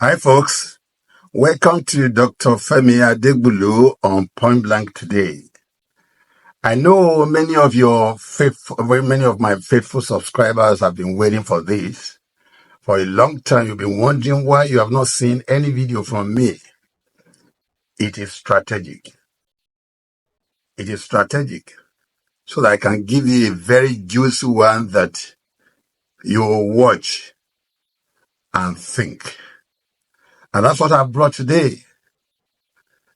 Hi, folks. Welcome to Dr. Femi Adegbulu on Point Blank today. I know many of my faithful subscribers have been waiting for this. For a long time, you've been wondering why you have not seen any video from me. It is strategic. It is strategic. So that I can give you a very juicy one that you will watch and think. And that's what I've brought today.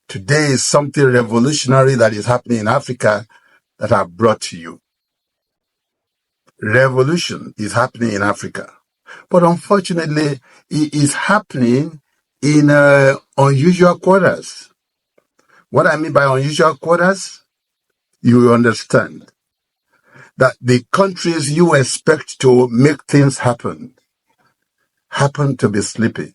Today is something revolutionary that is happening in Africa that I've brought to you. Revolution is happening in Africa. But unfortunately, it is happening in unusual quarters. What I mean by unusual quarters, you will understand that the countries you expect to make things happen to be sleeping.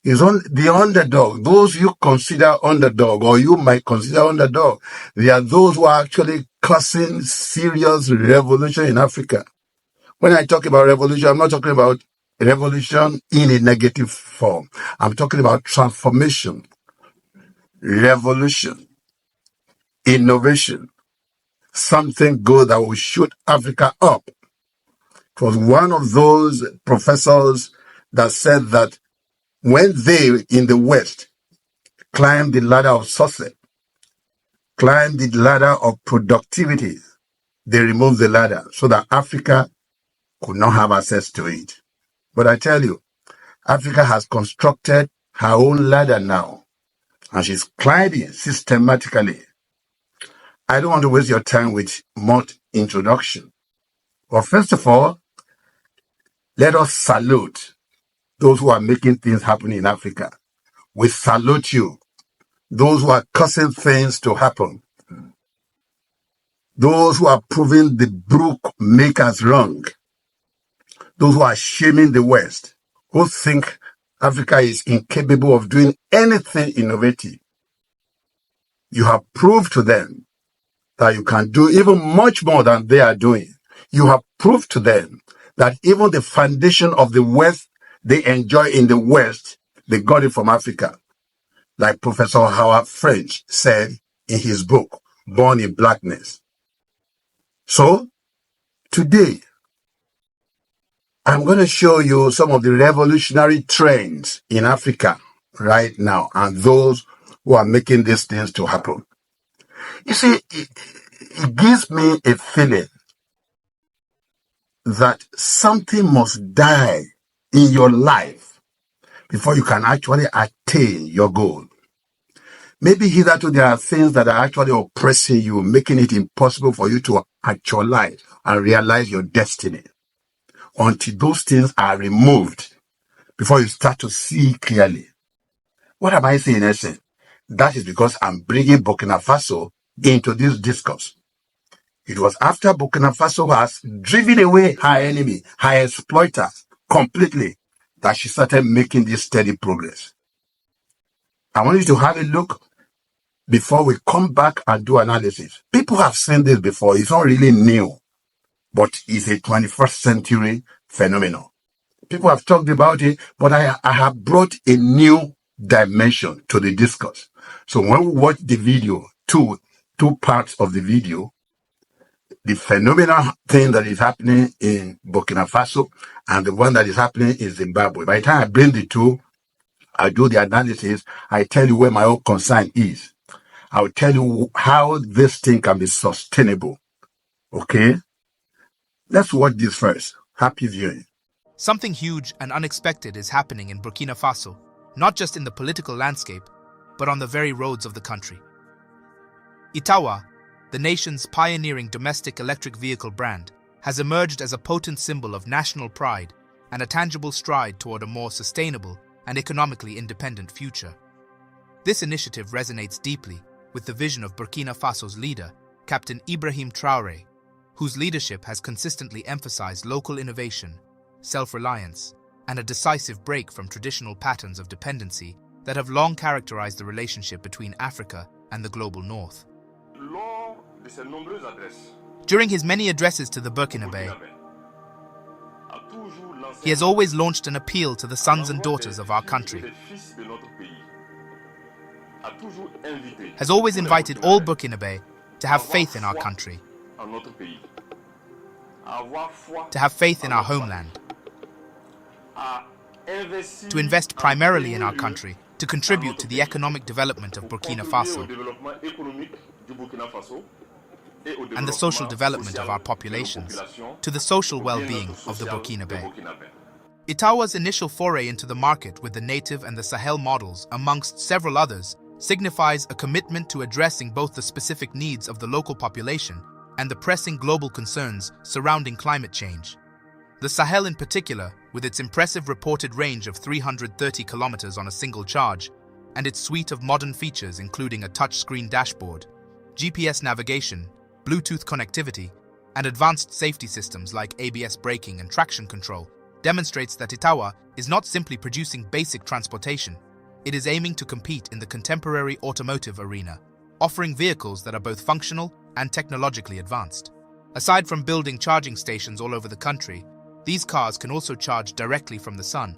Is on the underdog, those you consider underdog or you might consider underdog, they are those who are actually causing serious revolution in Africa. When I talk about revolution, I'm not talking about revolution in a negative form. I'm talking about transformation, revolution, innovation, something good that will shoot Africa up. It was one of those professors that said that when they in the West climb the ladder of success, climb the ladder of productivity, they remove the ladder so that Africa could not have access to it. But I tell you, Africa has constructed her own ladder now, and she's climbing systematically. I don't want to waste your time with much introduction. But first of all, let us salute those who are making things happen in Africa. We salute you. Those who are causing things to happen. Those who are proving the brook makers wrong. Those who are shaming the West, who think Africa is incapable of doing anything innovative. You have proved to them that you can do even much more than they are doing. You have proved to them that even the foundation of the wealth they enjoy in the West, they got it from Africa. Like Professor Howard French said in his book, Born in Blackness. So, today, I'm going to show you some of the revolutionary trends in Africa right now and those who are making these things to happen. You see, it gives me a feeling that something must die in your life before you can actually attain your goal. Maybe hitherto there are things that are actually oppressing you, making it impossible for you to actualize and realize your destiny. Until those things are removed before you start to see clearly. What am I saying, essence? That is because I'm bringing Burkina Faso into this discourse. It was after Burkina Faso has driven away her enemy, her exploiter, completely, that she started making this steady progress. I want you to have a look before we come back and do analysis. People have seen this before. It's not really new, but it's a 21st century phenomenon. People have talked about it, but I have brought a new dimension to the discourse. So when we watch the video, two parts of the video, the phenomenal thing that is happening in Burkina Faso and the one that is happening in Zimbabwe. By the time I bring the two, I do the analysis, I tell you where my own concern is. I will tell you how this thing can be sustainable. Okay? Let's watch this first. Happy viewing. Something huge and unexpected is happening in Burkina Faso, not just in the political landscape, but on the very roads of the country. Itawa, the nation's pioneering domestic electric vehicle brand, has emerged as a potent symbol of national pride and a tangible stride toward a more sustainable and economically independent future. This initiative resonates deeply with the vision of Burkina Faso's leader, Captain Ibrahim Traoré, whose leadership has consistently emphasized local innovation, self-reliance, and a decisive break from traditional patterns of dependency that have long characterized the relationship between Africa and the global north. During his many addresses to the Burkinabe, he has always launched an appeal to the sons and daughters of our country, has always invited all Burkinabe to have faith in our country, to have faith in our homeland, to invest primarily in our country, to contribute to the economic development of Burkina Faso and the social development of our populations, to the social well-being of the Burkinabe. Itawa's initial foray into the market with the native and the Sahel models, amongst several others, signifies a commitment to addressing both the specific needs of the local population and the pressing global concerns surrounding climate change. The Sahel in particular, with its impressive reported range of 330 kilometers on a single charge, and its suite of modern features including a touchscreen dashboard, GPS navigation, Bluetooth connectivity, and advanced safety systems like ABS braking and traction control, demonstrates that Itawa is not simply producing basic transportation, it is aiming to compete in the contemporary automotive arena, offering vehicles that are both functional and technologically advanced. Aside from building charging stations all over the country, these cars can also charge directly from the sun.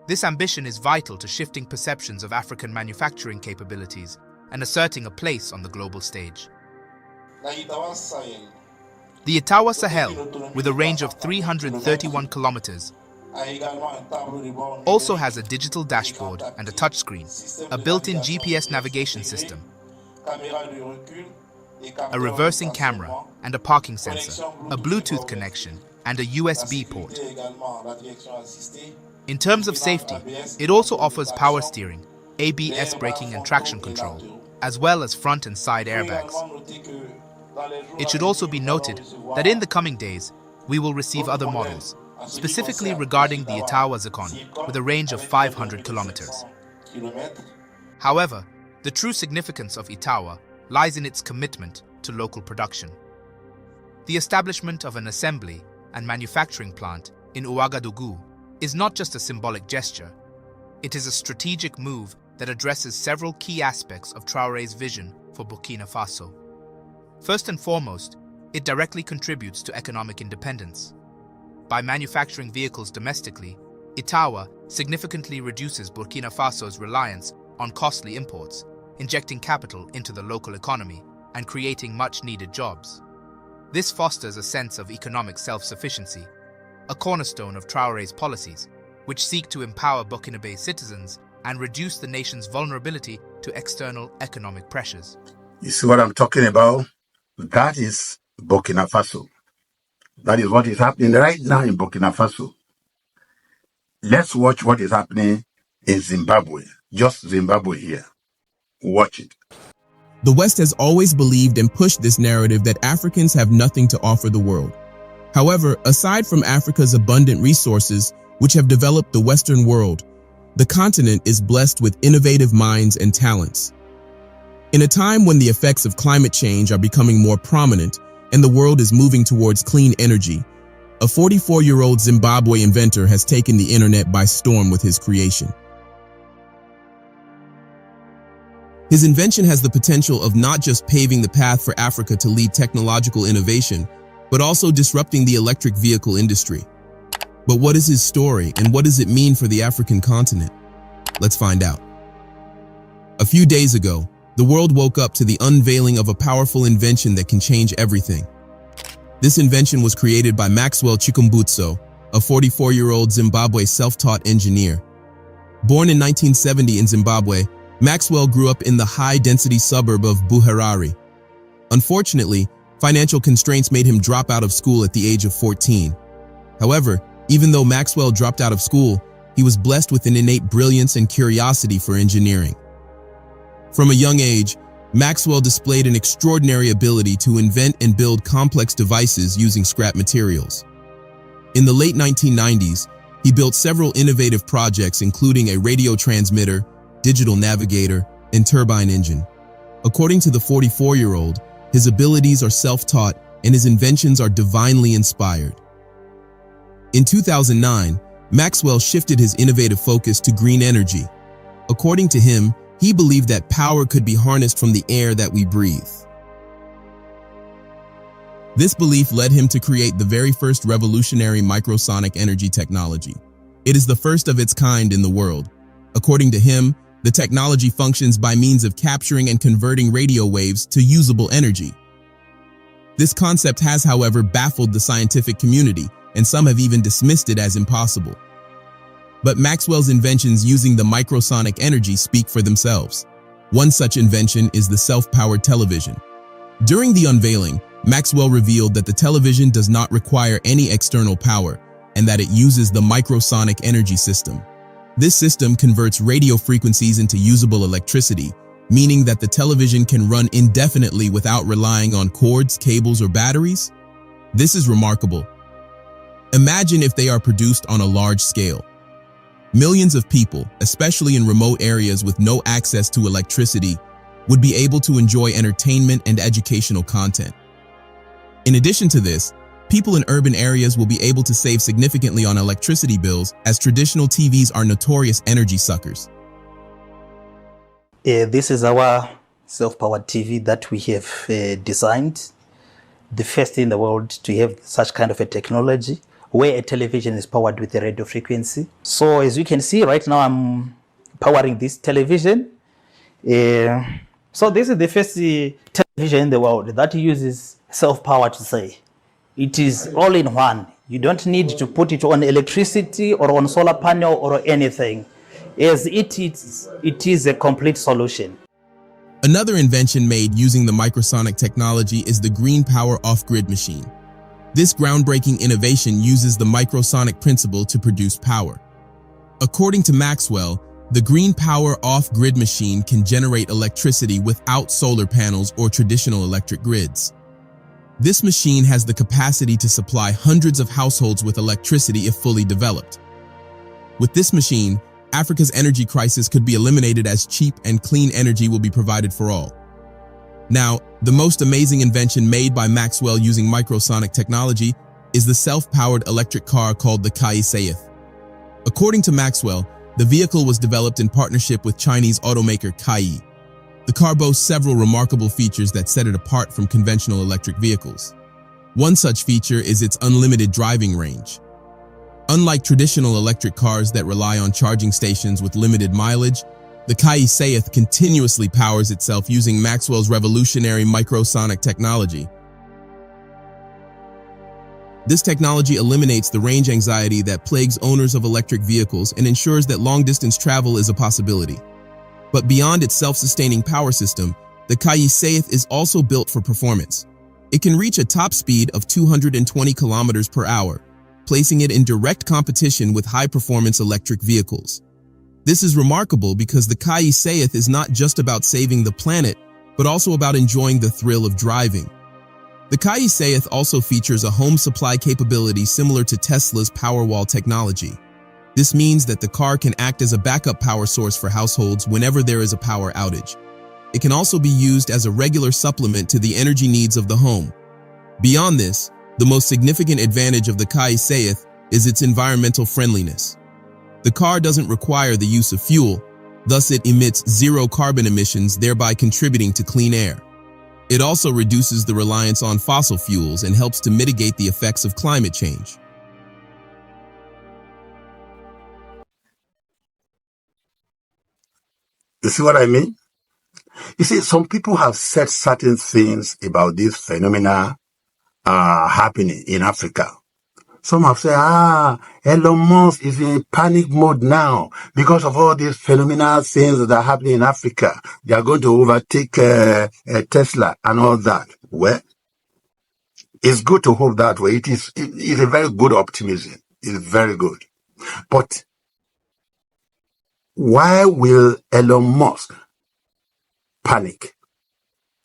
This ambition is vital to shifting perceptions of African manufacturing capabilities and asserting a place on the global stage. The Itawa Sahel, with a range of 331 kilometers, also has a digital dashboard and a touchscreen, a built-in GPS navigation system, a reversing camera and a parking sensor, a Bluetooth connection, and a USB port. In terms of safety, it also offers power steering, ABS braking and traction control, as well as front and side airbags. It should also be noted that in the coming days, we will receive other models, specifically regarding the Itawa Zikon, with a range of 500 kilometers. However, the true significance of Itawa lies in its commitment to local production. The establishment of an assembly and manufacturing plant in Ouagadougou is not just a symbolic gesture, it is a strategic move that addresses several key aspects of Traoré's vision for Burkina Faso. First and foremost, it directly contributes to economic independence. By manufacturing vehicles domestically, Itawa significantly reduces Burkina Faso's reliance on costly imports, injecting capital into the local economy and creating much-needed jobs. This fosters a sense of economic self-sufficiency, a cornerstone of Traoré's policies, which seek to empower Burkinabe citizens and reduce the nation's vulnerability to external economic pressures. You see what I'm talking about? That is Burkina Faso. That is what is happening right now in Burkina Faso. Let's watch what is happening in Zimbabwe. Just Zimbabwe here. Watch it. The West has always believed and pushed this narrative that Africans have nothing to offer the world. However, aside from Africa's abundant resources, which have developed the Western world, the continent is blessed with innovative minds and talents. In a time when the effects of climate change are becoming more prominent and the world is moving towards clean energy, a 44-year-old Zimbabwe inventor has taken the internet by storm with his creation. His invention has the potential of not just paving the path for Africa to lead technological innovation, but also disrupting the electric vehicle industry. But what is his story and what does it mean for the African continent? Let's find out. A few days ago, the world woke up to the unveiling of a powerful invention that can change everything. This invention was created by Maxwell Chikumbutso, a 44-year-old Zimbabwe self-taught engineer. Born in 1970 in Zimbabwe, Maxwell grew up in the high-density suburb of Buharare. Unfortunately, financial constraints made him drop out of school at the age of 14. However, even though Maxwell dropped out of school, he was blessed with an innate brilliance and curiosity for engineering. From a young age, Maxwell displayed an extraordinary ability to invent and build complex devices using scrap materials. In the late 1990s, he built several innovative projects including a radio transmitter, digital navigator, and turbine engine. According to the 44-year-old, his abilities are self-taught and his inventions are divinely inspired. In 2009, Maxwell shifted his innovative focus to green energy. According to him, he believed that power could be harnessed from the air that we breathe. This belief led him to create the very first revolutionary microsonic energy technology. It is the first of its kind in the world. According to him, the technology functions by means of capturing and converting radio waves to usable energy. This concept has, however, baffled the scientific community, and some have even dismissed it as impossible. But Maxwell's inventions using the microsonic energy speak for themselves. One such invention is the self-powered television. During the unveiling, Maxwell revealed that the television does not require any external power and that it uses the microsonic energy system. This system converts radio frequencies into usable electricity, meaning that the television can run indefinitely without relying on cords, cables, or batteries. This is remarkable. Imagine if they are produced on a large scale. Millions of people, especially in remote areas with no access to electricity, would be able to enjoy entertainment and educational content. In addition to this, people in urban areas will be able to save significantly on electricity bills, as traditional TVs are notorious energy suckers. This is our self-powered TV that we have designed, the first in the world to have such kind of a technology where a television is powered with a radio frequency. So as you can see right now, I'm powering this television. So this is the first television in the world that uses self-power to say. It is all in one. You don't need to put it on electricity or on solar panel or anything. As it is a complete solution. Another invention made using the microsonic technology is the green power off-grid machine. This groundbreaking innovation uses the microsonic principle to produce power. According to Maxwell, the green power off-grid machine can generate electricity without solar panels or traditional electric grids. This machine has the capacity to supply hundreds of households with electricity if fully developed. With this machine, Africa's energy crisis could be eliminated as cheap and clean energy will be provided for all. Now, the most amazing invention made by Maxwell using microsonic technology is the self-powered electric car called the Kai-Seith. According to Maxwell, the vehicle was developed in partnership with Chinese automaker Kai. The car boasts several remarkable features that set it apart from conventional electric vehicles. One such feature is its unlimited driving range. Unlike traditional electric cars that rely on charging stations with limited mileage, the Kai-Seith continuously powers itself using Maxwell's revolutionary microsonic technology. This technology eliminates the range anxiety that plagues owners of electric vehicles and ensures that long-distance travel is a possibility. But beyond its self-sustaining power system, the Kai-Seith is also built for performance. It can reach a top speed of 220 kilometers per hour, placing it in direct competition with high-performance electric vehicles. This is remarkable because the Kai-Seith is not just about saving the planet, but also about enjoying the thrill of driving. The Kai-Seith also features a home supply capability similar to Tesla's Powerwall technology. This means that the car can act as a backup power source for households whenever there is a power outage. It can also be used as a regular supplement to the energy needs of the home. Beyond this, the most significant advantage of the Kai-Seith is its environmental friendliness. The car doesn't require the use of fuel, thus it emits zero carbon emissions, thereby contributing to clean air. It also reduces the reliance on fossil fuels and helps to mitigate the effects of climate change. You see what I mean? You see, some people have said certain things about this phenomena happening in Africa. Some have said, Elon Musk is in panic mode now because of all these phenomenal things that are happening in Africa. They are going to overtake Tesla and all that. Well, it's good to hope that way. It's a very good optimism. It's very good. But why will Elon Musk panic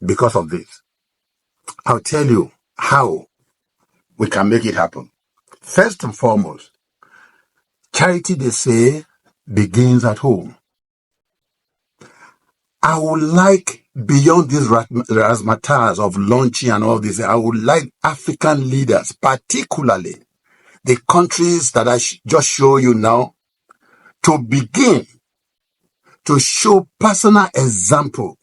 because of this? I'll tell you how we can make it happen. First and foremost, charity, they say, begins at home. I would like, beyond these razzmatazz of launching and all this, I would like African leaders, particularly the countries that I just show you now, to begin to show personal example.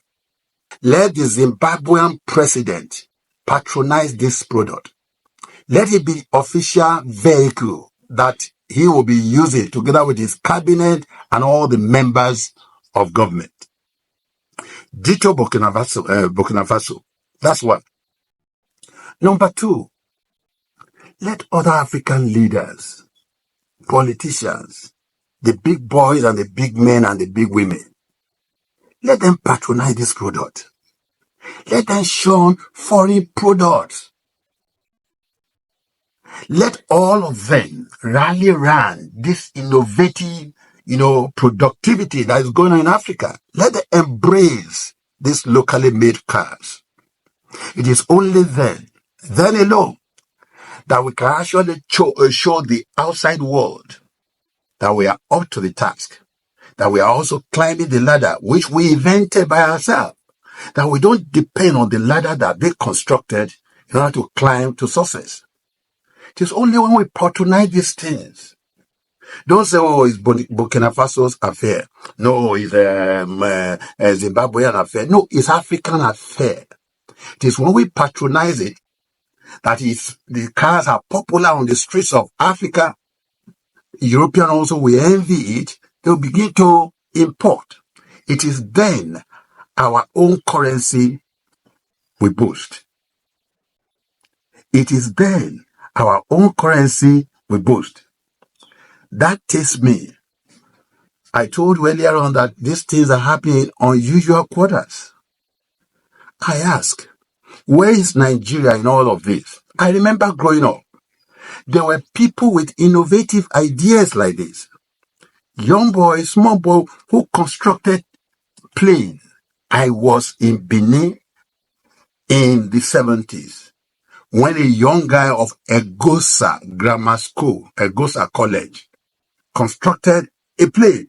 Let the Zimbabwean president patronize this product. Let it be official vehicle that he will be using together with his cabinet and all the members of government. Ditto Burkina Faso. That's one. Number two, let other African leaders, politicians, the big boys and the big men and the big women, let them patronize this product. Let them shun foreign products. Let all of them rally around this innovative, productivity that is going on in Africa. Let them embrace these locally made cars. It is only then alone, that we can actually show the outside world that we are up to the task, that we are also climbing the ladder which we invented by ourselves, that we don't depend on the ladder that they constructed in order to climb to success. It is only when we patronize these things. Don't say, oh, it's Burkina Faso's affair. No, it's a Zimbabwean affair. No, it's African affair. It is when we patronize it that the cars are popular on the streets of Africa. European also will envy it. They'll begin to import. It is then our own currency will boost. It is then our own currency will boost. That takes me. I told you earlier on that these things are happening on usual quarters. I ask, where is Nigeria in all of this? I remember growing up, there were people with innovative ideas like this. Young boys, small boys who constructed planes. I was in Benin in the 70s when a young guy of Egosa Grammar School, Egosa College, constructed a plane.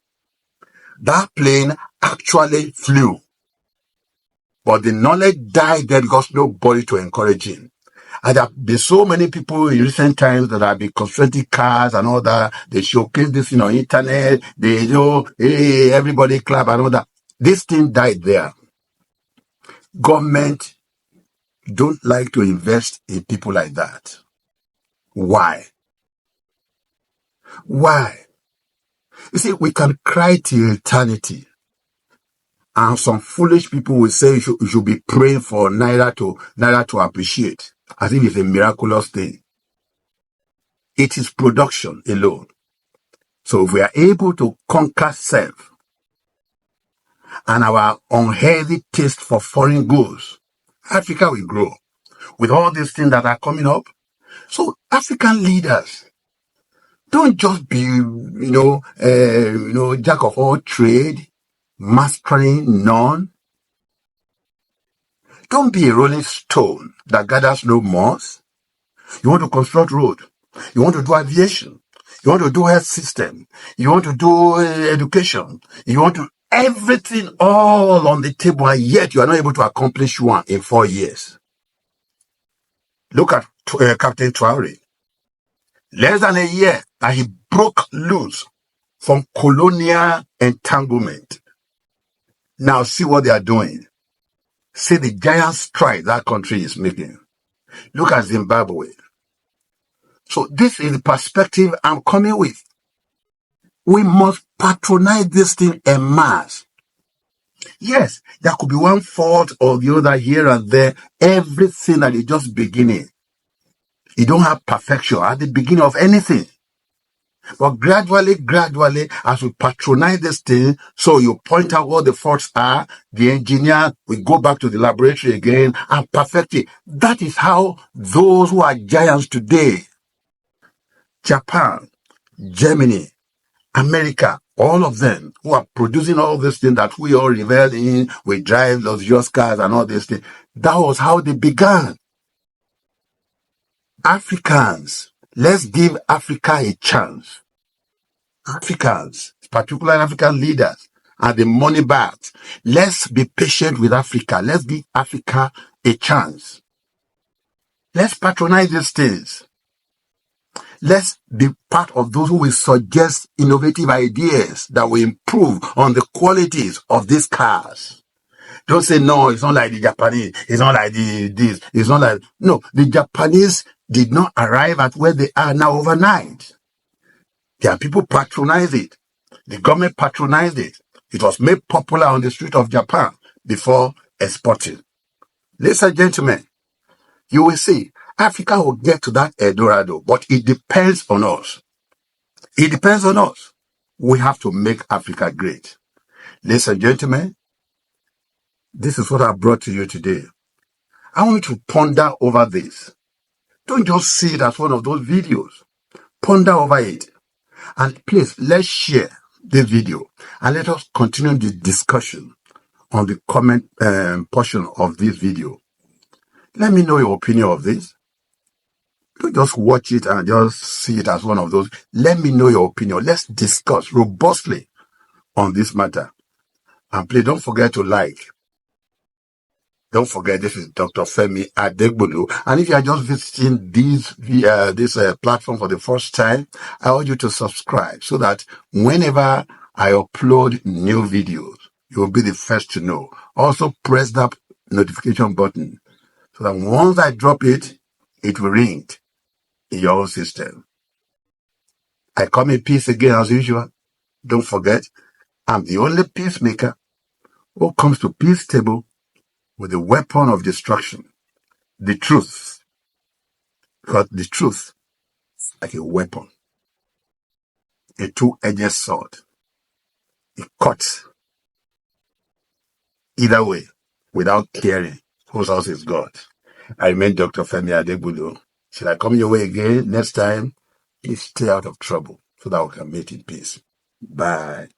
That plane actually flew. But the knowledge died there because nobody to encourage him. And there have been so many people in recent times that have been constructing cars and all that. They showcase this on internet. They hey, everybody clap and all that. This thing died there. Government don't like to invest in people like that. Why? Why? You see, we can cry till eternity. And some foolish people will say you should be praying for Naira to appreciate, as if it's a miraculous thing. It is production alone. So if we are able to conquer self and our unhealthy taste for foreign goods, Africa will grow with all these things that are coming up. So African leaders, don't just be, jack of all trade, mastering none. Don't be a rolling stone that gathers no moss. You want to construct road. You want to do aviation. You want to do health system. You want to do education. You want to everything all on the table, and yet you are not able to accomplish one in 4 years. Look at Captain Traore. Less than a year that he broke loose from colonial entanglement. Now see what they are doing. See the giant stride that country is making. Look at Zimbabwe. So this is the perspective I'm coming with. We must patronize this thing en masse. Yes, there could be one fault or the other here and there. Everything that is just beginning. You don't have perfection at the beginning of anything. But gradually, as we patronize this thing, so you point out what the faults are, the engineer will go back to the laboratory again and perfect it. That is how those who are giants today, Japan, Germany, America, all of them who are producing all these things that we all revel in, we drive luxurious cars and all these things. That was how they began. Africans, let's give Africa a chance. Africans, particularly African leaders, and the money bags. Let's be patient with Africa. Let's give Africa a chance. Let's patronize these things. Let's be part of those who will suggest innovative ideas that will improve on the qualities of these cars. Don't say, no, it's not like the Japanese. It's not like this. It's not like, no, the Japanese did not arrive at where they are now overnight. There are people patronize it. The government patronized it. It was made popular on the street of Japan before exporting. Ladies and gentlemen, you will see, Africa will get to that Eldorado, but it depends on us. It depends on us. We have to make Africa great. Ladies and gentlemen, this is what I brought to you today. I want you to ponder over this. Don't just see it as one of those videos. Ponder over it. And please, let's share this video and let us continue the discussion on the comment portion of this video. Let me know your opinion of this. Don't just watch it and just see it as one of those. Let me know your opinion. Let's discuss robustly on this matter. And please don't forget to like. Don't forget, this is Dr. Femi Adegbolu. And if you are just visiting this platform for the first time, I urge you to subscribe so that whenever I upload new videos, you will be the first to know. Also, press that notification button so that once I drop it, it will ring in your own system. I come in peace again as usual. Don't forget, I'm the only peacemaker who comes to peace table with a weapon of destruction, the truth. Because the truth is like a weapon, a two-edged sword. It cuts either way without caring whose house is God. I remain Dr. Femi Adegbolu. Should I come your way again next time? Please stay out of trouble so that we can meet in peace. Bye.